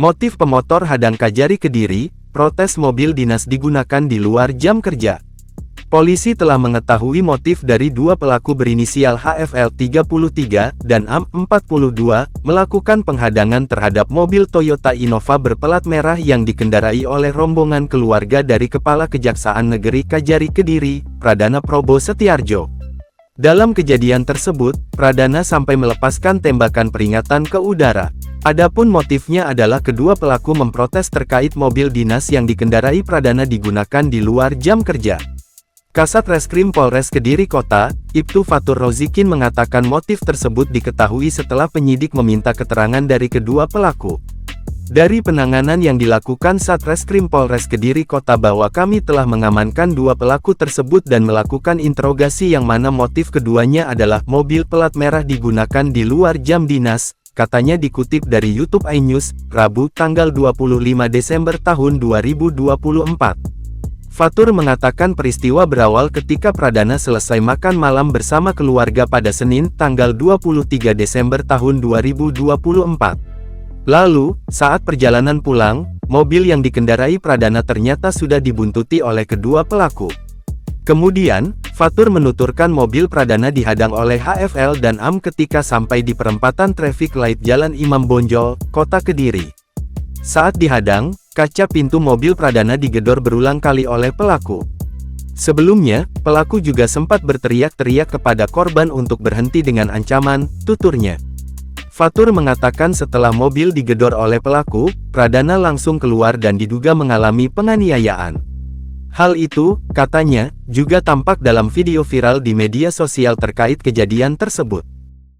Motif pemotor hadang Kajari Kediri, protes mobil dinas digunakan di luar jam kerja. Polisi telah mengetahui motif dari dua pelaku berinisial HFL 33 dan AM 42, melakukan penghadangan terhadap mobil Toyota Innova berplat merah yang dikendarai oleh rombongan keluarga dari Kepala Kejaksaan Negeri Kajari Kediri, Pradana Probo Setiarjo. Dalam kejadian tersebut, Pradana sampai melepaskan tembakan peringatan ke udara. Adapun motifnya adalah kedua pelaku memprotes terkait mobil dinas yang dikendarai Pradana digunakan di luar jam kerja. Kasat Reskrim Polres Kediri Kota, Ibtu Fatur Rozikin mengatakan motif tersebut diketahui setelah penyidik meminta keterangan dari kedua pelaku. Dari penanganan yang dilakukan Satreskrim Polres Kediri Kota bahwa kami telah mengamankan dua pelaku tersebut dan melakukan interogasi yang mana motif keduanya adalah mobil pelat merah digunakan di luar jam dinas, katanya dikutip dari YouTube iNews, Rabu tanggal 25 Desember tahun 2024. Fatur mengatakan peristiwa berawal ketika Pradana selesai makan malam bersama keluarga pada Senin, tanggal 23 Desember tahun 2024. Lalu, saat perjalanan pulang, mobil yang dikendarai Pradana ternyata sudah dibuntuti oleh kedua pelaku. Kemudian, Fatur menuturkan mobil Pradana dihadang oleh HFL dan AM ketika sampai di perempatan traffic light Jalan Imam Bonjol, Kota Kediri. Saat dihadang, kaca pintu mobil Pradana digedor berulang kali oleh pelaku. Sebelumnya, pelaku juga sempat berteriak-teriak kepada korban untuk berhenti dengan ancaman, tuturnya. Fatur mengatakan setelah mobil digedor oleh pelaku, Pradana langsung keluar dan diduga mengalami penganiayaan. Hal itu, katanya, juga tampak dalam video viral di media sosial terkait kejadian tersebut.